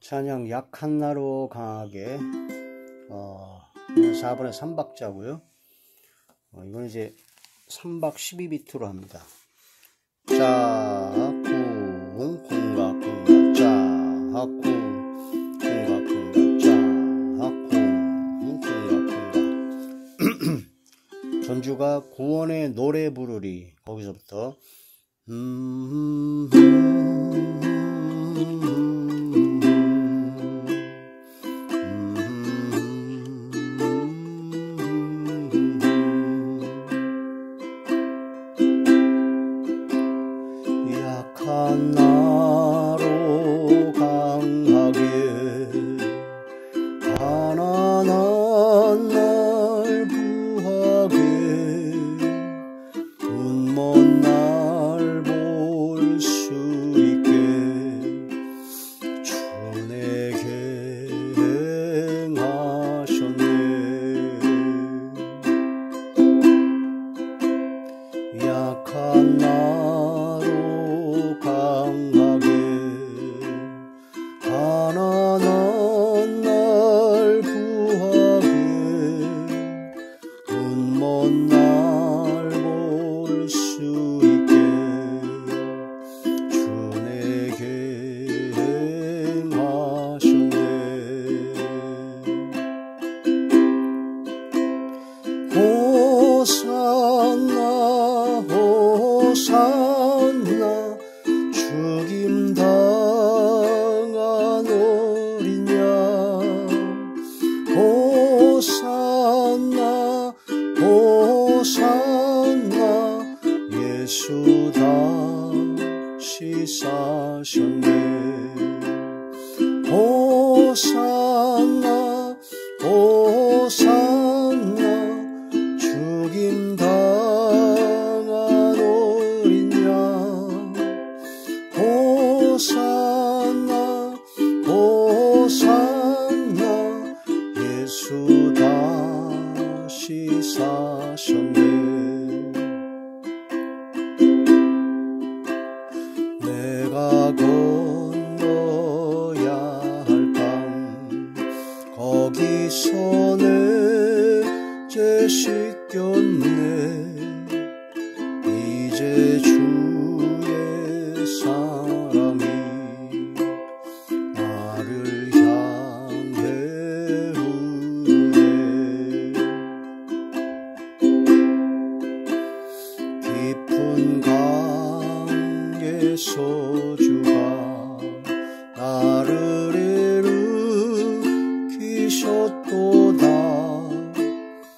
찬양 약한 나로 강하게 4분의 3박자고요. 이건 이제 3박 12비트로 합니다. 자, 쿵, 쿵가, 쿵가, 자, 쿵, 쿵가, 쿵가, 자, 쿵, 쿵가, 쿵가. 전주가 구원의 노래 부르리. 거기서부터 약한 나로 강하게 가난한 날 구하게 눈 먼 날 볼 수 있게 주 내게 행하셨네. 약한 나로 강하게 가난한 날 구하게 눈 먼 날 볼 수 있게 주 내게 행하셨네. 호산나 호산나 죽임 당한 어린 양 호산나 호산나 예수 다시 사셨네. 호산나 호산나 죽임 당한 어린 양 호산나 호산나 예수 다시 사셨네. 내가 건너야 할 강 거기서 내 죄 씻겼네. 이제 주의 사랑이 나를 향해 흐르네. 깊은 강에서 주가 나를 일으키셨도다.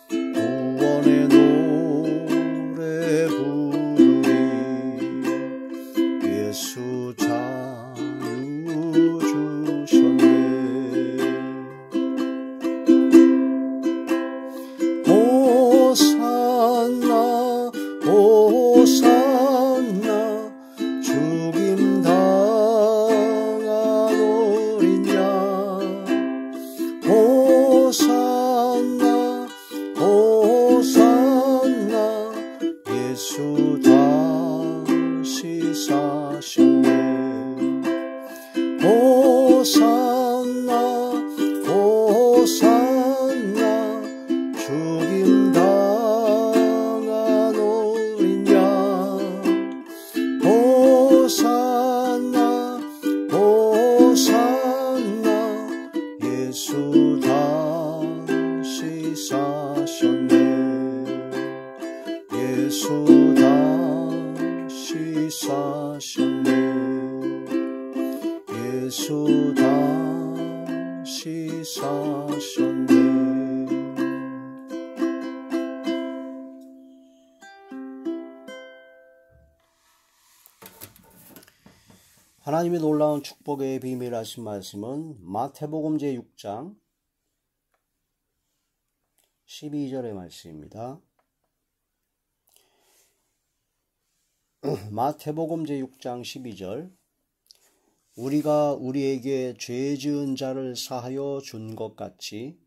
구원의 노래 부르리. 예수 자유 주셨네. 호산나 호산나 죽임 당한 어린 양 호산나 호산나 예수 다시 사셨네. 호산나 호산나 죽임 당한 어린 양 호산나 호산나 예수 다시 사셨네. 예수 다시 사셨네. 예수 다시 사셨네. 하나님의 놀라운 축복의 비밀 하신 말씀은 마태복음 제6장 12절의 말씀입니다. 마태복음 제6장 12절 우리가 우리에게 죄 지은 자를 사하여 준 것 같이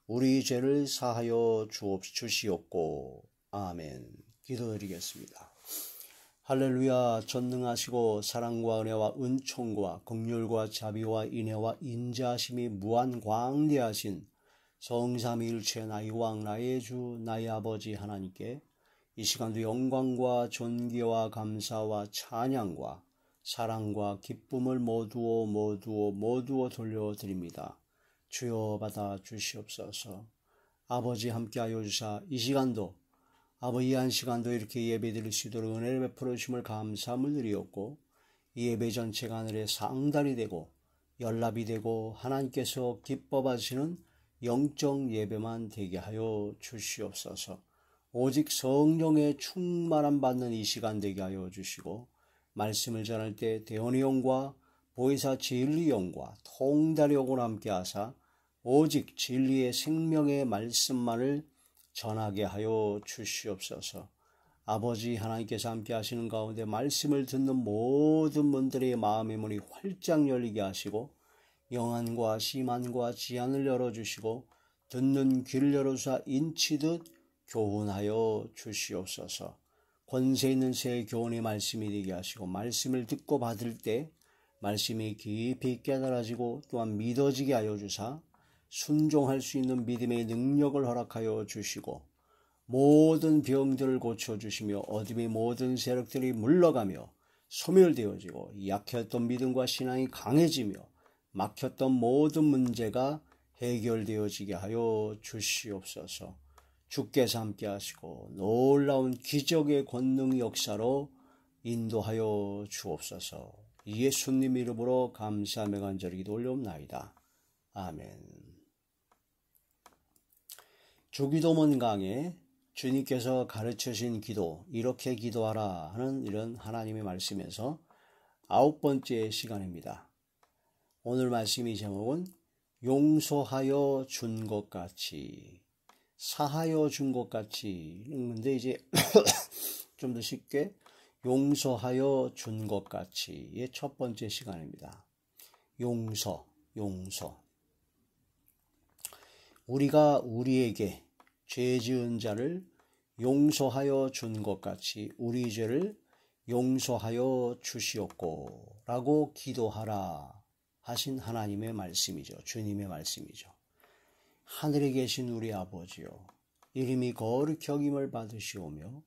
우리 죄를 사하여 주시옵고. 아멘. 기도드리겠습니다. 할렐루야. 전능하시고 사랑과 은혜와 은총과 긍휼과 자비와 인애와 인자하심이 무한 광대하신 성삼위일체 나의 왕 나의 주 나의 아버지 하나님께 이 시간도 영광과 존귀와 감사와 찬양과 사랑과 기쁨을 모두어 돌려드립니다. 주여 받아 주시옵소서. 아버지 함께하여 주사 이 시간도 아버지 한 시간도 이렇게 예배드릴 수 있도록 은혜를 베풀어 주심을 감사함을 드리옵고 이 예배 전체가 하늘의 상달이 되고 연락이 되고 하나님께서 기뻐 받으시는 영적 예배만 되게 하여 주시옵소서. 오직 성령의 충만함 받는 이 시간 되게 하여 주시고 말씀을 전할 때 대언의 영과 보혜사 진리의 영과 통달의 영으로 함께 하사 오직 진리의 생명의 말씀만을 전하게 하여 주시옵소서. 아버지 하나님께서 함께 하시는 가운데 말씀을 듣는 모든 분들의 마음의 문이 활짝 열리게 하시고 영안과 심안과 지안을 열어주시고 듣는 귀를 열어주사 인치듯 교훈하여 주시옵소서. 권세 있는 새 교훈의 말씀이 되게 하시고 말씀을 듣고 받을 때 말씀이 깊이 깨달아지고 또한 믿어지게 하여 주사 순종할 수 있는 믿음의 능력을 허락하여 주시고 모든 병들을 고쳐주시며 어둠의 모든 세력들이 물러가며 소멸되어지고 약했던 믿음과 신앙이 강해지며 막혔던 모든 문제가 해결되어지게 하여 주시옵소서. 주께서 함께 하시고 놀라운 기적의 권능 역사로 인도하여 주옵소서. 예수님 이름으로 감사하며 간절히 기도 올려옵나이다. 아멘. 주기도문 강에 주님께서 가르쳐주신 기도, 이렇게 기도하라 하는 이런 하나님의 말씀에서 9번째 시간입니다. 오늘 말씀의 제목은 용서하여 준 것 같이, 사하여 준 것 같이 읽는데 이제 좀 더 쉽게 용서하여 준 것 같이의 첫 번째 시간입니다. 용서. 우리가 우리에게 죄 지은 자를 용서하여 준 것 같이 우리 죄를 용서하여 주시옵고 라고 기도하라 하신 하나님의 말씀이죠. 주님의 말씀이죠. 하늘에 계신 우리 아버지요, 이름이 거룩히 여김을 받으시오며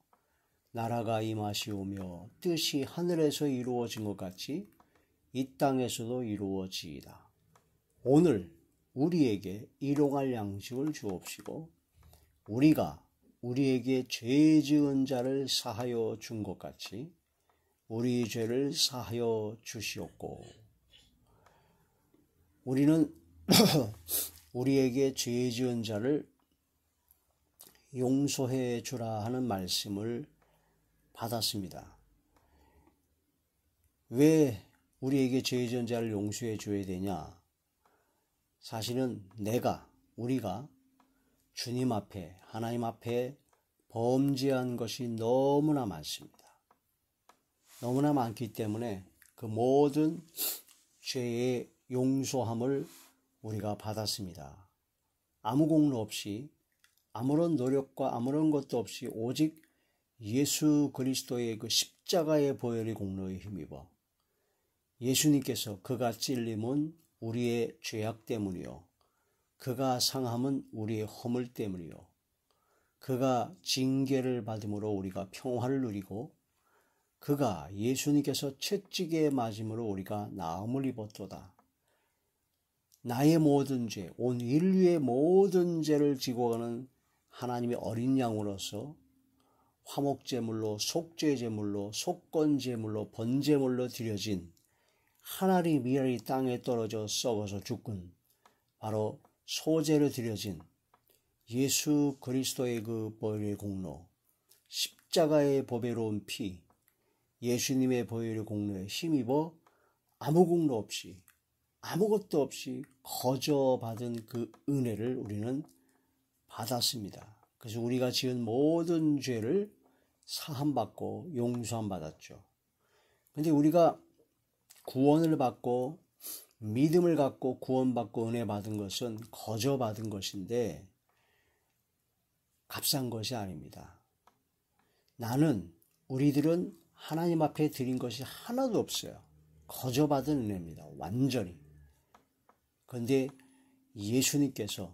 나라가 임하시오며 뜻이 하늘에서 이루어진 것 같이 이 땅에서도 이루어지이다. 오늘 우리에게 일용할 양식을 주옵시고 우리가 우리에게 죄 지은 자를 사하여 준 것 같이 우리 죄를 사하여 주시옵고. 우리는 우리에게 죄 지은 자를 용서해 주라 하는 말씀을 받았습니다. 왜 우리에게 죄 지은 자를 용서해 줘야 되냐? 사실은 우리가 주님 앞에, 하나님 앞에 범죄한 것이 너무나 많습니다. 너무나 많기 때문에 그 모든 죄의 용서함을 우리가 받았습니다. 아무 공로 없이, 아무런 노력과 아무런 것도 없이 오직 예수 그리스도의 그 십자가의 보혈의 공로에 힘입어 예수님께서 그가 찔림은 우리의 죄악 때문이요, 그가 상함은 우리의 허물 때문이요, 그가 징계를 받음으로 우리가 평화를 누리고 그가 예수님께서 채찍에 맞음으로 우리가 나음을 입었도다. 나의 모든 죄, 온 인류의 모든 죄를 지고 가는 하나님의 어린 양으로서 화목제물로, 속죄제물로, 속건제물로, 번제물로 드려진 하나님 미랄이 땅에 떨어져 썩어서 죽은 바로 소제로 드려진 예수 그리스도의 그 보혈의 공로, 십자가의 보배로운 피, 예수님의 보혈의 공로에 힘입어 아무 공로 없이, 아무것도 없이 거저 받은 그 은혜를 우리는 받았습니다. 그래서 우리가 지은 모든 죄를 사함받고 용서함 받았죠. 그런데 우리가 구원을 받고 믿음을 갖고 구원받고 은혜 받은 것은 거저 받은 것인데 값싼 것이 아닙니다. 우리들은 하나님 앞에 드린 것이 하나도 없어요. 거저받은 은혜입니다. 완전히. 그런데 예수님께서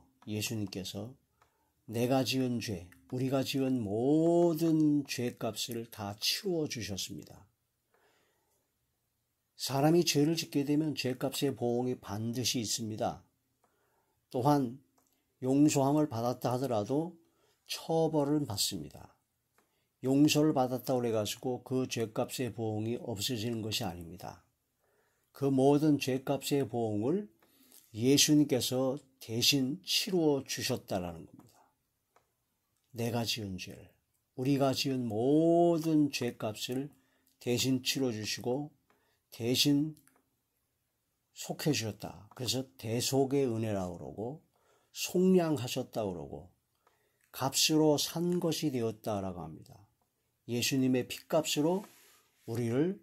내가 지은 죄, 우리가 지은 모든 죄값을 다 치워 주셨습니다. 사람이 죄를 짓게 되면 죄값의 보응이 반드시 있습니다. 또한 용서함을 받았다 하더라도 처벌을 받습니다. 용서를 받았다고 해가지고 그 죄값의 보응이 없어지는 것이 아닙니다. 그 모든 죄값의 보응을 예수님께서 대신 치루어 주셨다라는 겁니다. 내가 지은 죄를, 우리가 지은 모든 죄값을 대신 치루어 주시고 대신 속해 주셨다. 그래서 대속의 은혜라고 그러고 속량하셨다고 그러고 값으로 산 것이 되었다라고 합니다. 예수님의 핏값으로 우리를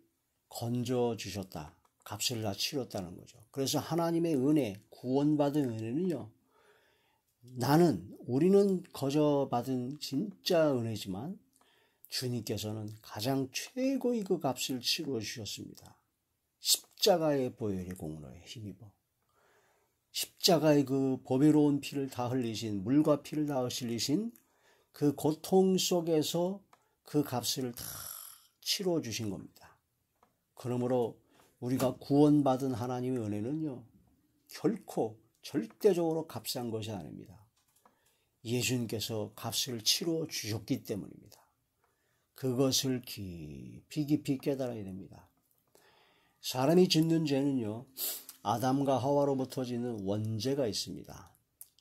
건져주셨다. 값을 다 치렀다는 거죠. 그래서 하나님의 은혜, 구원받은 은혜는요, 우리는 거저받은 진짜 은혜지만 주님께서는 가장 최고의 그 값을 치루어 주셨습니다. 십자가의 보혈의 공로에 힘입어 십자가의 그 보배로운 피를 다 흘리신, 물과 피를 다 흘리신 그 고통 속에서 그 값을 다 치러 주신 겁니다. 그러므로 우리가 구원받은 하나님의 은혜는요, 결코 절대적으로 값싼 것이 아닙니다. 예수님께서 값을 치러 주셨기 때문입니다. 그것을 깊이 깨달아야 됩니다. 사람이 짓는 죄는요, 아담과 하와로부터 짓는 원죄가 있습니다.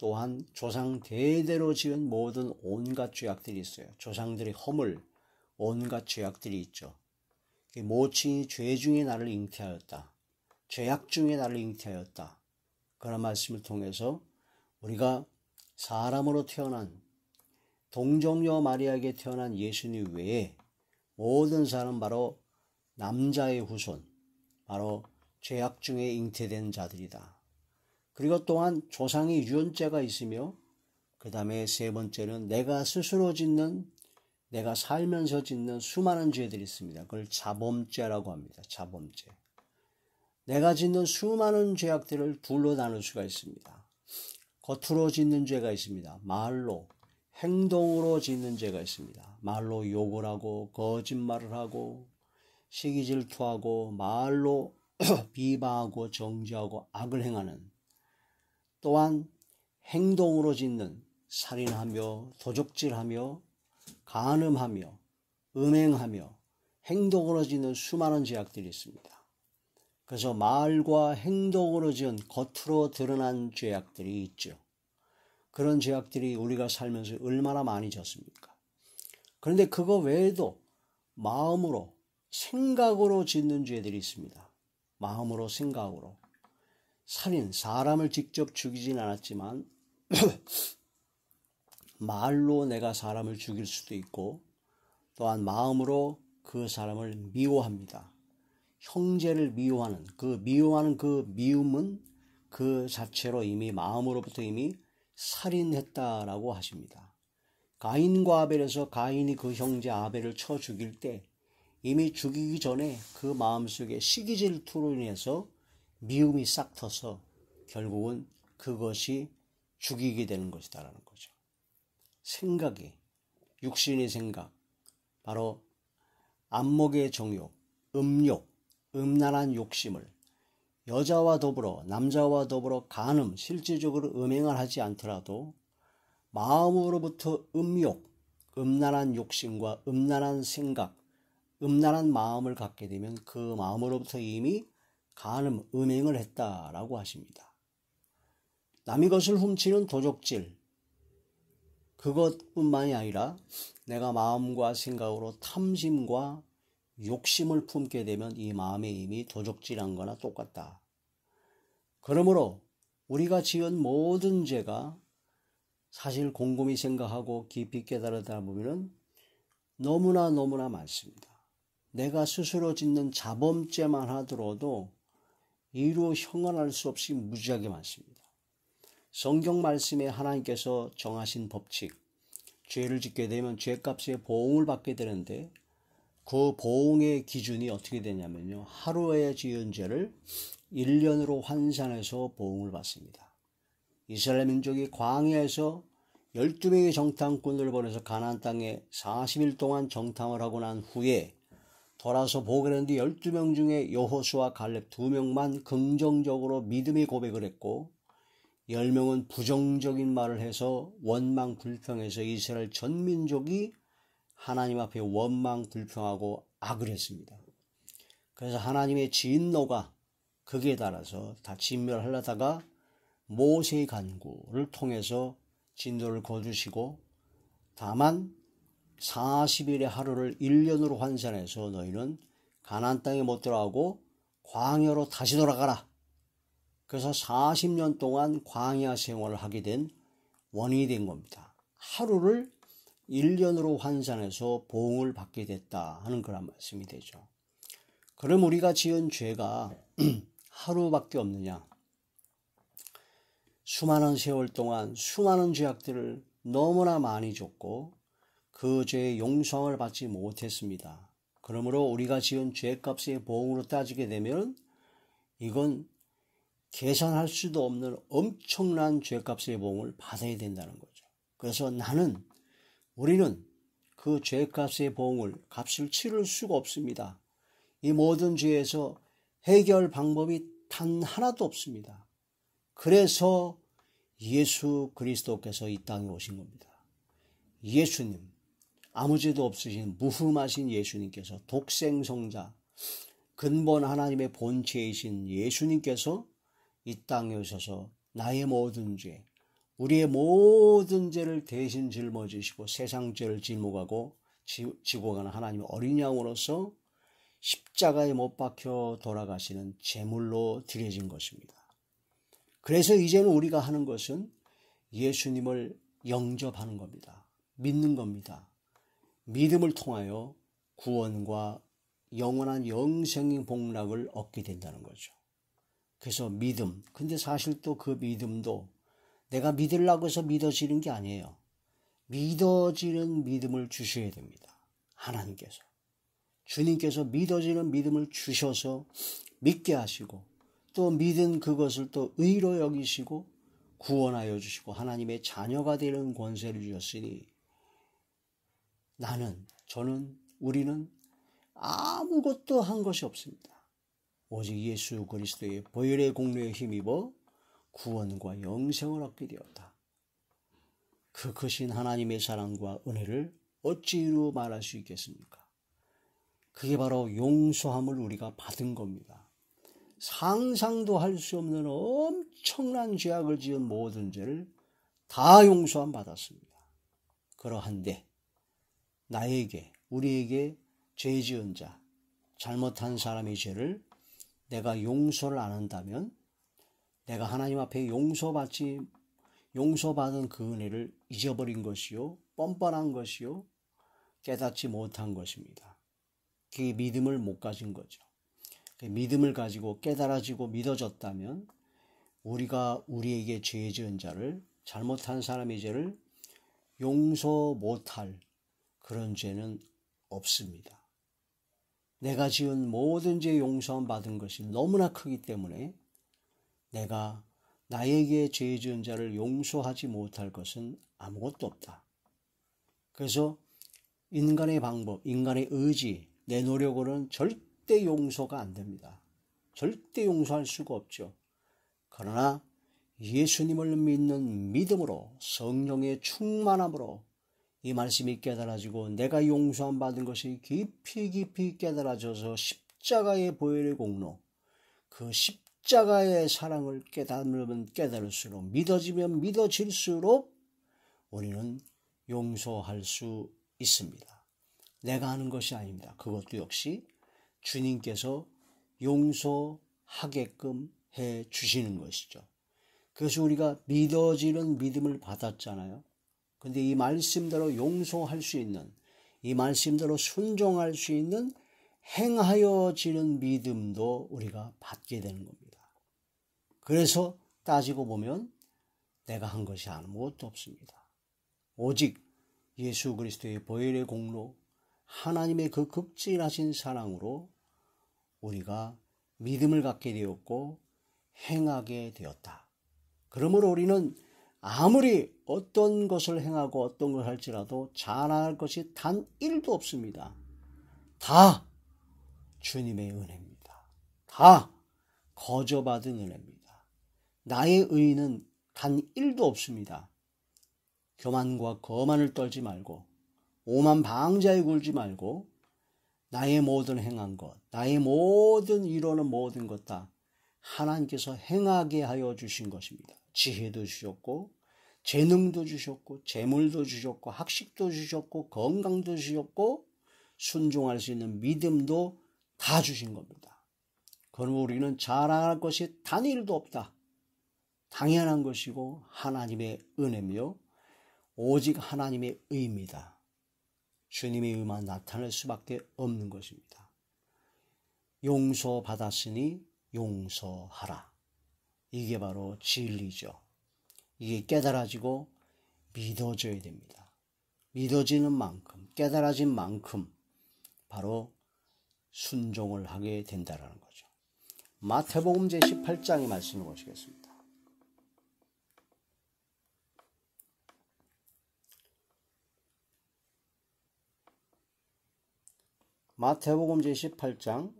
또한 조상 대대로 지은 모든 온갖 죄악들이 있어요. 조상들의 허물, 온갖 죄악들이 있죠. 모친이 죄 중에 나를 잉태하였다. 죄악 중에 나를 잉태하였다. 그런 말씀을 통해서 우리가 사람으로 태어난 동정녀 마리아에게 태어난 예수님 외에 모든 사람 바로 남자의 후손, 바로 죄악 중에 잉태된 자들이다. 그리고 또한 조상의 유언죄가 있으며 그 다음에 세 번째는 내가 스스로 짓는, 내가 살면서 짓는 수많은 죄들이 있습니다. 그걸 자범죄라고 합니다. 자범죄. 내가 짓는 수많은 죄악들을 둘로 나눌 수가 있습니다. 겉으로 짓는 죄가 있습니다. 말로, 행동으로 짓는 죄가 있습니다. 말로 욕을 하고 거짓말을 하고 시기 질투하고 말로 비방하고 정죄하고 악을 행하는, 또한 행동으로 짓는 살인하며 도적질하며 간음하며 음행하며 행동으로 짓는 수많은 죄악들이 있습니다. 그래서 말과 행동으로 지은 겉으로 드러난 죄악들이 있죠. 그런 죄악들이 우리가 살면서 얼마나 많이 졌습니까? 그런데 그거 외에도 마음으로, 생각으로 짓는 죄들이 있습니다. 마음으로, 생각으로. 살인, 사람을 직접 죽이진 않았지만 말로 내가 사람을 죽일 수도 있고, 또한 마음으로 그 사람을 미워합니다. 형제를 미워하는 그 미움은 그 자체로 이미 마음으로부터 이미 살인했다라고 하십니다. 가인과 아벨에서 가인이 그 형제 아벨을 쳐 죽일 때 이미 죽이기 전에 그 마음속에 시기 질투로 인해서 미움이 싹 터서 결국은 그것이 죽이게 되는 것이다라는 거죠. 생각이, 육신의 생각, 바로 안목의 정욕, 음욕, 음란한 욕심을 여자와 더불어, 남자와 더불어 간음, 실질적으로 음행을 하지 않더라도 마음으로부터 음욕, 음란한 욕심과 음란한 생각, 음란한 마음을 갖게 되면 그 마음으로부터 이미 간음, 음행을 했다라고 하십니다. 남의 것을 훔치는 도적질, 그것뿐만이 아니라 내가 마음과 생각으로 탐심과 욕심을 품게 되면 이 마음에 이미 도적질한 거나 똑같다. 그러므로 우리가 지은 모든 죄가 사실 곰곰이 생각하고 깊이 깨달으다 보면 너무나 많습니다. 내가 스스로 짓는 자범죄만 하더라도 이루 형언할 수 없이 무지하게 많습니다. 성경 말씀에 하나님께서 정하신 법칙, 죄를 짓게 되면 죄값의 보응을 받게 되는데 그 보응의 기준이 어떻게 되냐면요. 하루에 지은 죄를 1년으로 환산해서 보응을 받습니다. 이스라엘 민족이 광야에서 12명의 정탐꾼을 보내서 가나안 땅에 40일 동안 정탐을 하고 난 후에 돌아서 보게 되는데 12명 중에 여호수아 갈렙 2명만 긍정적으로 믿음의 고백을 했고 10명은 부정적인 말을 해서 원망 불평해서 이스라엘 전 민족이 하나님 앞에 원망 불평하고 악을 했습니다. 그래서 하나님의 진노가 극에 달아서 다 진멸하려다가 모세의 간구를 통해서 진노를 거두시고 다만 40일의 하루를 1년으로 환산해서 너희는 가나안 땅에 못 들어가고 광야로 다시 돌아가라. 그래서 40년 동안 광야 생활을 하게 된 원인이 된 겁니다. 하루를 1년으로 환산해서 보응을 받게 됐다 하는 그런 말씀이 되죠. 그럼 우리가 지은 죄가 하루밖에 없느냐? 수많은 세월 동안 수많은 죄악들을 너무나 많이 줬고 그 죄의 용서를 받지 못했습니다. 그러므로 우리가 지은 죄값의 보응으로 따지게 되면 이건 계산할 수도 없는 엄청난 죄값의 보응을 받아야 된다는 거죠. 그래서 우리는 그 죄값의 보응을 값을 치를 수가 없습니다. 이 모든 죄에서 해결 방법이 단 하나도 없습니다. 그래서 예수 그리스도께서 이 땅에 오신 겁니다. 예수님, 아무 죄도 없으신 무흠하신 예수님께서 독생성자, 근본 하나님의 본체이신 예수님께서 이 땅에 오셔서 나의 모든 죄, 우리의 모든 죄를 대신 짊어지시고 세상 죄를 짊어가고 지고 가는 하나님의 어린 양으로서 십자가에 못 박혀 돌아가시는 제물로 드려진 것입니다. 그래서 이제는 우리가 하는 것은 예수님을 영접하는 겁니다. 믿는 겁니다. 믿음을 통하여 구원과 영원한 영생의 복락을 얻게 된다는 거죠. 그래서 믿음, 근데 사실 또 그 믿음도 내가 믿으려고 해서 믿어지는 게 아니에요. 믿어지는 믿음을 주셔야 됩니다. 하나님께서. 주님께서 믿어지는 믿음을 주셔서 믿게 하시고 또 믿은 그것을 또 의로 여기시고 구원하여 주시고 하나님의 자녀가 되는 권세를 주셨으니 우리는 아무것도 한 것이 없습니다. 오직 예수 그리스도의 보혈의 공로에 힘입어 구원과 영생을 얻게 되었다. 그 크신 하나님의 사랑과 은혜를 어찌 이루 말할 수 있겠습니까? 그게 바로 용서함을 우리가 받은 겁니다. 상상도 할 수 없는 엄청난 죄악을 지은 모든 죄를 다 용서함 받았습니다. 그러한데 우리에게 죄 지은 자, 잘못한 사람의 죄를 내가 용서를 안 한다면 내가 하나님 앞에 용서받은 그 은혜를 잊어버린 것이요, 뻔뻔한 것이요, 깨닫지 못한 것입니다. 그게 믿음을 못 가진 거죠. 믿음을 가지고 깨달아지고 믿어졌다면 우리가 우리에게 죄 지은 자를, 잘못한 사람의 죄를 용서 못할 그런 죄는 없습니다. 내가 지은 모든 죄 용서함 받은 것이 너무나 크기 때문에 내가 나에게 죄 지은 자를 용서하지 못할 것은 아무것도 없다. 그래서 인간의 방법, 인간의 의지, 내 노력으로는 절대 용서가 안 됩니다. 절대 용서할 수가 없죠. 그러나 예수님을 믿는 믿음으로 성령의 충만함으로 이 말씀이 깨달아지고 내가 용서함 받은 것이 깊이 깨달아져서 십자가의 보혈의 공로, 그 십자가의 사랑을 깨달으면 깨달을수록 믿어지면 믿어질수록 우리는 용서할 수 있습니다. 내가 하는 것이 아닙니다. 그것도 역시 주님께서 용서하게끔 해 주시는 것이죠. 그래서 우리가 믿어지는 믿음을 받았잖아요. 근데 이 말씀대로 용서할 수 있는, 이 말씀대로 순종할 수 있는 행하여지는 믿음도 우리가 받게 되는 겁니다. 그래서 따지고 보면 내가 한 것이 아무것도 없습니다. 오직 예수 그리스도의 보혈의 공로, 하나님의 그 극진하신 사랑으로 우리가 믿음을 갖게 되었고 행하게 되었다. 그러므로 우리는 아무리 어떤 것을 행하고 어떤 걸 할지라도 자랑할 것이 단 1도 없습니다. 다 주님의 은혜입니다. 다 거저받은 은혜입니다. 나의 의는 단 1도 없습니다. 교만과 거만을 떨지 말고 오만 방자에 굴지 말고 나의 모든 행한 것, 나의 모든 이루는 모든 것 다 하나님께서 행하게 하여 주신 것입니다. 지혜도 주셨고 재능도 주셨고 재물도 주셨고 학식도 주셨고 건강도 주셨고 순종할 수 있는 믿음도 다 주신 겁니다. 그러므로 우리는 자랑할 것이 단 1도 없다. 당연한 것이고 하나님의 은혜며 오직 하나님의 의입니다. 주님의 의만 나타날 수밖에 없는 것입니다. 용서받았으니 용서하라. 이게 바로 진리죠. 이게 깨달아지고 믿어져야 됩니다. 믿어지는 만큼, 깨달아진 만큼 바로 순종을 하게 된다는 거죠. 마태복음 제18장의 말씀을 보시겠습니다. 마태복음 제18장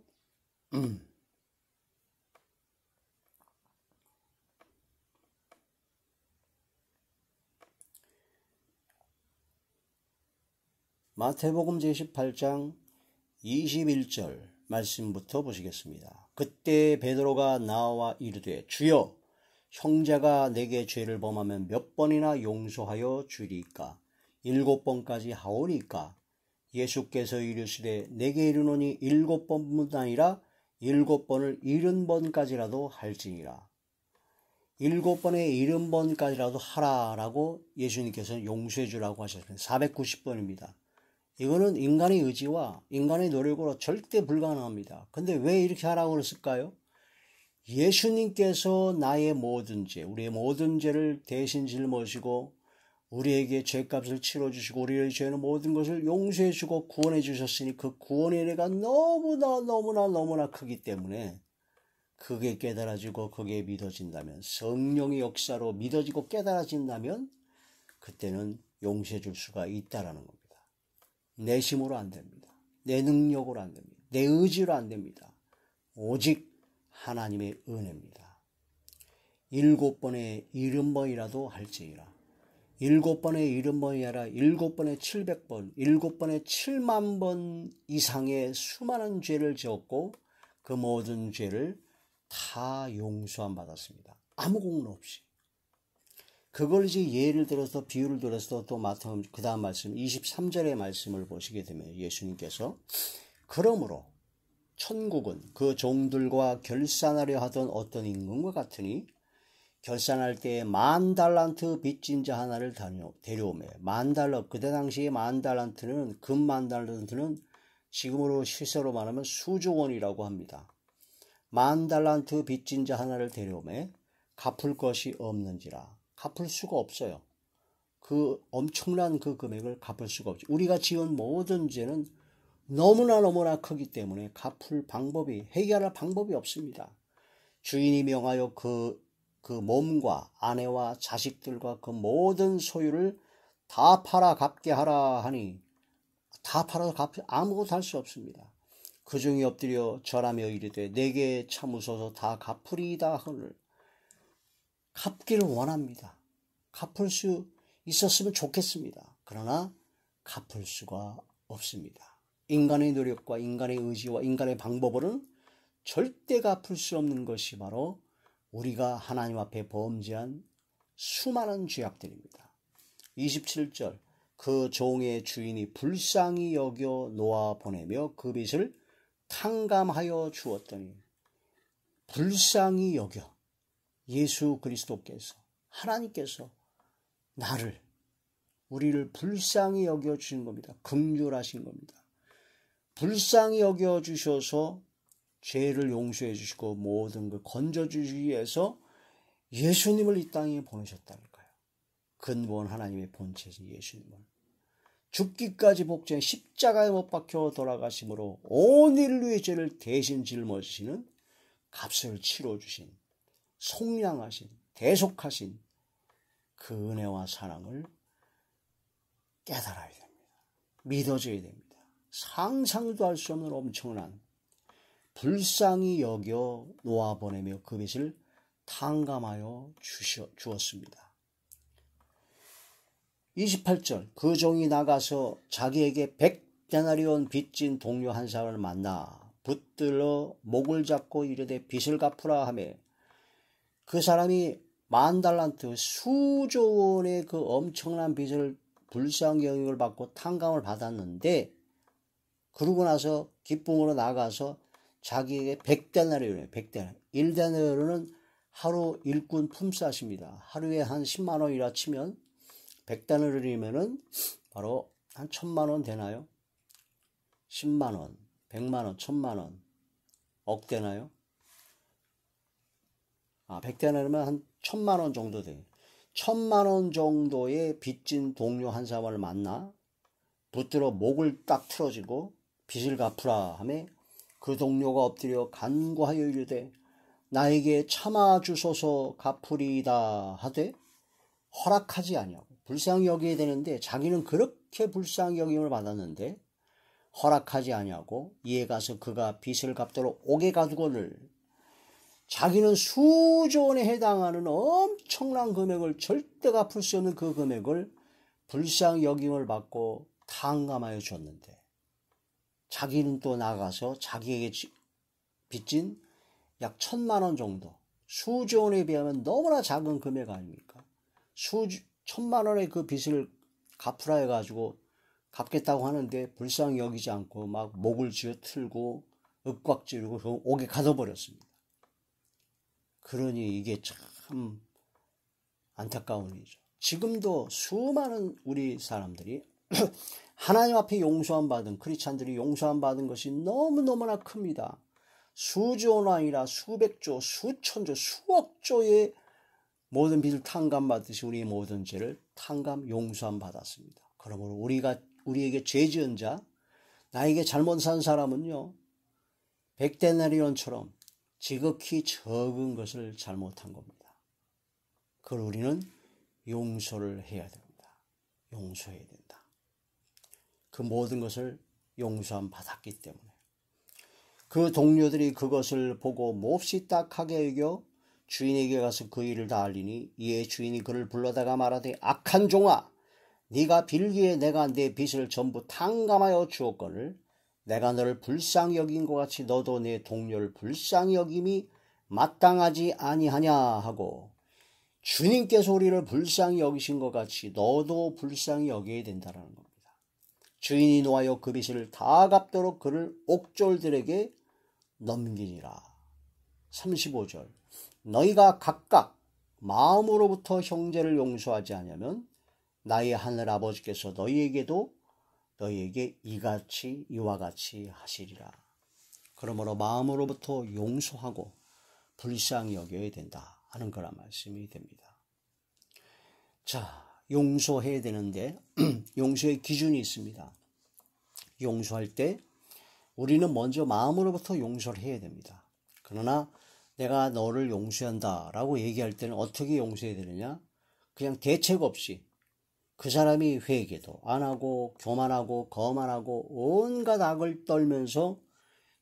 마태복음 제18장 21절 말씀부터 보시겠습니다. 그때 베드로가 나와 이르되 주여 형제가 내게 죄를 범하면 몇 번이나 용서하여 주리이까? 7번까지 하오리이까? 예수께서 이르시되 내게 이르노니 7번뿐 아니라 7번을 70번까지라도 할지니라. 7번에 70번까지라도 하라라고 예수님께서는 용서해 주라고 하셨습니다. 490번입니다. 이거는 인간의 의지와 인간의 노력으로 절대 불가능합니다. 근데 왜 이렇게 하라고 그랬을까요? 예수님께서 나의 모든 죄, 우리의 모든 죄를 대신 짊어지고 우리에게 죄값을 치러주시고 우리의 죄는 모든 것을 용서해 주고 구원해 주셨으니 그 구원의 은혜가 너무나 크기 때문에 그게 깨달아지고 그게 믿어진다면, 성령의 역사로 믿어지고 깨달아진다면 그때는 용서해 줄 수가 있다라는 겁니다. 내 힘으로 안 됩니다. 내 능력으로 안 됩니다. 내 의지로 안 됩니다. 오직 하나님의 은혜입니다. 7번에 70번이라도 할지니라. 7번에 70번이 아니라 7번에 700번, 7번에 7만 번 이상의 수많은 죄를 지었고 그 모든 죄를 다 용서함 받았습니다. 아무 공로 없이. 그걸 이제 예를 들어서 비유를 들어서 또 마태복음 그 다음 말씀 23절의 말씀을 보시게 되면 예수님께서 그러므로 천국은 그 종들과 결산하려 하던 어떤 임금과 같으니 결산할 때에 10,000달란트 빚진 자 하나를 데려오매 10,000달러 그때 당시에 10,000달란트는 금 10,000달란트는 지금으로 시세로 말하면 수조 원이라고 합니다. 10,000달란트 빚진 자 하나를 데려오매 갚을 것이 없는지라. 갚을 수가 없어요. 그 엄청난 그 금액을 갚을 수가 없죠. 우리가 지은 모든 죄는 너무나 크기 때문에 갚을 방법이, 해결할 방법이 없습니다. 주인이 명하여 그 몸과 아내와 자식들과 그 모든 소유를 다 팔아 갚게 하라 하니 다 팔아서 아무것도 할 수 없습니다. 그 중에 엎드려 절하며 이르되 내게 참으소서 다 갚으리이다 하늘. 갚기를 원합니다. 갚을 수 있었으면 좋겠습니다. 그러나 갚을 수가 없습니다. 인간의 노력과 인간의 의지와 인간의 방법으로는 절대 갚을 수 없는 것이 바로 우리가 하나님 앞에 범죄한 수많은 죄악들입니다. 27절 그 종의 주인이 불쌍히 여겨 놓아 보내며 그 빚을 탕감하여 주었더니 불쌍히 여겨 예수 그리스도께서 하나님께서 우리를 불쌍히 여겨 주신 겁니다. 긍휼하신 겁니다. 불쌍히 여겨 주셔서 죄를 용서해 주시고 모든 걸 건져 주시기 위해서 예수님을 이 땅에 보내셨다니까요. 근본 하나님의 본체신 예수님을 죽기까지 복종 십자가에 못 박혀 돌아가심으로 온 인류의 죄를 대신 짊어지시는 값을 치러주신 속량하신 대속하신 그 은혜와 사랑을 깨달아야 됩니다. 믿어져야 됩니다. 상상도 할 수 없는 엄청난 불쌍히 여겨 놓아보내며 그 빚을 탕감하여 주었습니다. 28절 그 종이 나가서 자기에게 100데나리온 빚진 동료 한 사람을 만나 붙들러 목을 잡고 이르되 빚을 갚으라 하매 그 사람이 10,000달란트 수조 원의 그 엄청난 빚을 불쌍히 여김을 받고 탕감을 받았는데 그러고 나서 기쁨으로 나가서 자기에게 100데나리온이에요. 100데나리온. 1데나리온은 하루 일꾼 품삯입니다. 하루에 한 10만 원이라 치면 100데나리온이면은 바로 한 1,000만 원 되나요? 10만 원, 100만 원, 1,000만 원. 억 되나요? 100데나리온이면 한 1,000만 원 정도 돼요. 1,000만 원 정도의 빚진 동료 한 사람을 만나 붙들어 목을 딱 틀어지고 빚을 갚으라 하며 그 동료가 엎드려 간구하여 이르되 나에게 참아주소서 갚으리이다 하되 허락하지 아니하고 불쌍히 여겨야 되는데 자기는 그렇게 불쌍히 여김을 받았는데 허락하지 아니하고 이에 가서 그가 빚을 갚도록 옥에 가두거늘 자기는 수조 원에 해당하는 엄청난 금액을 절대 갚을 수 없는 그 금액을 불쌍히 여김을 받고 탕감하여 줬는데 자기는 또 나가서 자기에게 빚진 약 1,000만 원 정도 수조 원에 비하면 너무나 작은 금액 아닙니까? 1,000만 원의 그 빚을 갚으라 해가지고 갚겠다고 하는데 불쌍히 여기지 않고 막 목을 쥐어 틀고 윽곽지르고 그 옥에 가둬버렸습니다. 그러니 이게 참 안타까운 일이죠. 지금도 수많은 우리 사람들이 하나님 앞에 용서함 받은 크리스찬들이 용서함 받은 것이 너무너무나 큽니다. 수조는 아니라 수백조, 수천조, 수억조의 모든 빚을 탕감받듯이 우리의 모든 죄를 탕감 용서함 받았습니다. 그러므로 우리에게 죄 지은 자, 나에게 잘못 산 사람은요 100데나리온처럼 지극히 적은 것을 잘못한 겁니다. 그걸 우리는 용서를 해야 됩니다. 용서해야 된다. 그 모든 것을 용서함 받았기 때문에 그 동료들이 그것을 보고 몹시 딱하게 여겨 주인에게 가서 그 일을 다 알리니 이에 주인이 그를 불러다가 말하되 악한 종아 네가 빌기에 내가 내 빚을 전부 탕감하여 주었거늘 내가 너를 불쌍히 여긴 것 같이 너도 내 동료를 불쌍히 여김이 마땅하지 아니하냐 하고 주님께서 우리를 불쌍히 여기신 것 같이 너도 불쌍히 여겨야 된다는 겁니다. 주인이 노하여 그 빚을 다 갚도록 그를 옥졸들에게 넘기니라. 35절 너희가 각각 마음으로부터 형제를 용서하지 않으면 나의 하늘 아버지께서 너희에게 이와 같이 하시리라. 그러므로 마음으로부터 용서하고 불쌍히 여겨야 된다 하는 거란 말씀이 됩니다. 자, 용서해야 되는데 용서의 기준이 있습니다. 용서할 때 우리는 먼저 마음으로부터 용서를 해야 됩니다. 그러나 내가 너를 용서한다 라고 얘기할 때는 어떻게 용서해야 되느냐? 그냥 대책 없이 그 사람이 회개도 안 하고 교만하고 거만하고 온갖 악을 떨면서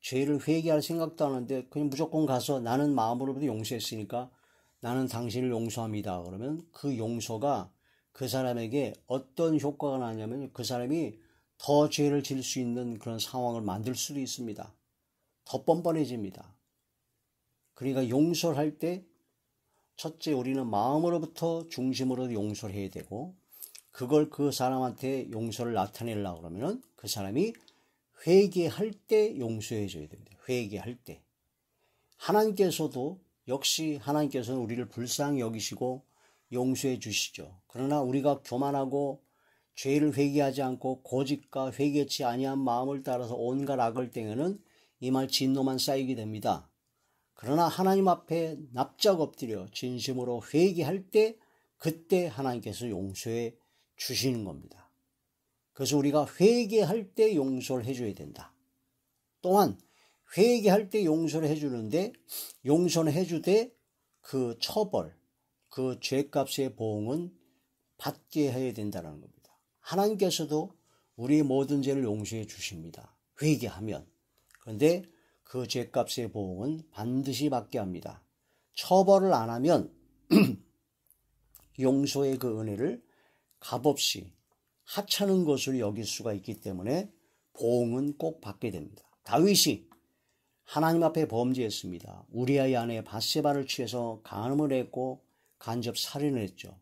죄를 회개할 생각도 안 하는데 그냥 무조건 가서 나는 마음으로부터 용서했으니까 나는 당신을 용서합니다. 그러면 그 용서가 그 사람에게 어떤 효과가 나냐면 그 사람이 더 죄를 질 수 있는 그런 상황을 만들 수도 있습니다. 더 뻔뻔해집니다. 그러니까 용서를 할 때 첫째 우리는 마음으로부터 중심으로 용서를 해야 되고 그걸 그 사람한테 용서를 나타내려고 그러면 그 사람이 회개할 때 용서해 줘야 됩니다. 회개할 때. 하나님께서도 역시 하나님께서는 우리를 불쌍히 여기시고 용서해 주시죠. 그러나 우리가 교만하고 죄를 회개하지 않고 고집과 회개치 아니한 마음을 따라서 온갖 악을 땡에는 이말 진노만 쌓이게 됩니다. 그러나 하나님 앞에 납작 엎드려 진심으로 회개할 때 그때 하나님께서 용서해 주시는 겁니다. 그래서 우리가 회개할 때 용서를 해줘야 된다. 또한 회개할 때 용서를 해주는데 용서는 해주되 그 처벌, 그 죄값의 보응은 받게 해야 된다는 겁니다. 하나님께서도 우리의 모든 죄를 용서해 주십니다. 회개하면. 그런데 그 죄값의 보응은 반드시 받게 합니다. 처벌을 안 하면 용서의 그 은혜를 값없이 하찮은 것으로 여길 수가 있기 때문에 보응은 꼭 받게 됩니다. 다윗이 하나님 앞에 범죄했습니다. 우리아의 아내 밧세바를 취해서 간음을 했고 간접 살인을 했죠.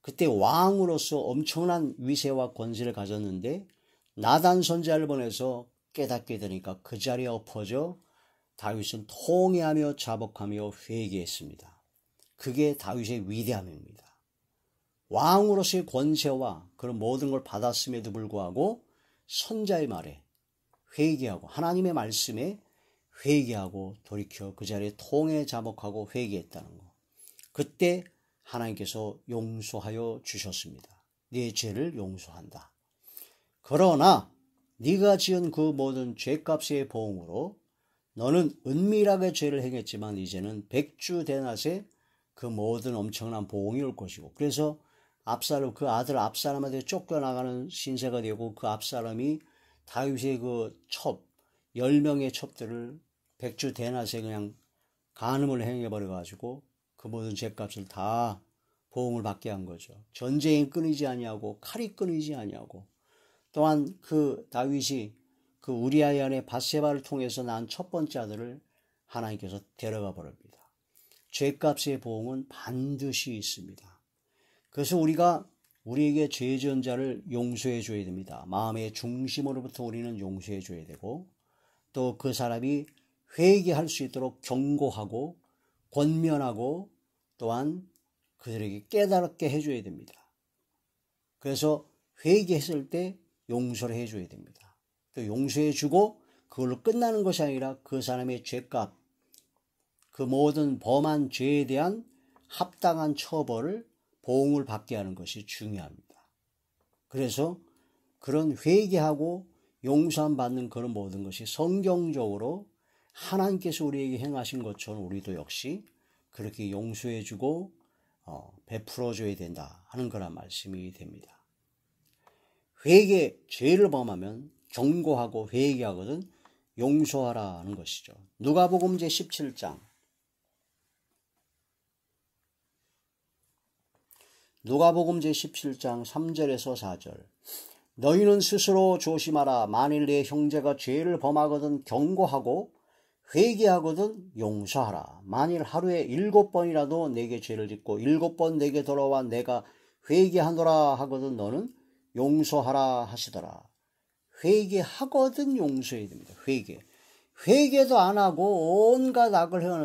그때 왕으로서 엄청난 위세와 권세를 가졌는데 나단 선지자를 보내서 깨닫게 되니까 그 자리에 엎어져 다윗은 통회하며 자복하며 회개했습니다. 그게 다윗의 위대함입니다. 왕으로서의 권세와 그런 모든 걸 받았음에도 불구하고 선자의 말에 회개하고 하나님의 말씀에 회개하고 돌이켜 그 자리에 통회 자복하고 회개했다는 거. 그때 하나님께서 용서하여 주셨습니다. 네 죄를 용서한다. 그러나 네가 지은 그 모든 죄값의 보응으로 너는 은밀하게 죄를 행했지만 이제는 백주대낮에 그 모든 엄청난 보응이 올 것이고 그래서 압살롬 그 아들 압살롬한테 쫓겨나가는 신세가 되고 그 압살롬이 다윗의 그 첩 10명의 첩들을 백주대낮에 그냥 간음을 행해버려 가지고 그 모든 죄값을 다 보응을 받게 한 거죠. 전쟁이 끊이지 아니하고 칼이 끊이지 아니하고 또한 그 다윗이 그 우리아의 아내 밧세바를 통해서 난 첫 번째 아들을 하나님께서 데려가 버립니다. 죄값의 보응은 반드시 있습니다. 그래서 우리가 우리에게 죄 지은 자를 용서해 줘야 됩니다. 마음의 중심으로부터 우리는 용서해 줘야 되고 또 그 사람이 회개할 수 있도록 경고하고 권면하고 또한 그들에게 깨달게 해줘야 됩니다. 그래서 회개했을 때 용서를 해줘야 됩니다. 또 용서해주고 그걸로 끝나는 것이 아니라 그 사람의 죄값, 그 모든 범한 죄에 대한 합당한 처벌을 보응을 받게 하는 것이 중요합니다. 그래서 그런 회개하고 용서함 받는 그런 모든 것이 성경적으로 하나님께서 우리에게 행하신 것처럼 우리도 역시 그렇게 용서해주고 베풀어줘야 된다 하는 거란 말씀이 됩니다. 회개, 죄를 범하면 경고하고 회개하거든 용서하라는 것이죠. 누가복음 제17장 누가복음 제17장 3절에서 4절 너희는 스스로 조심하라. 만일 내 형제가 죄를 범하거든 경고하고 회개하거든 용서하라. 만일 하루에 7번이라도 내게 죄를 짓고 7번 내게 돌아와 내가 회개하노라 하거든 너는 용서하라 하시더라. 회개하거든 용서해야 됩니다. 회개도 안 하고 온갖 악을 행하는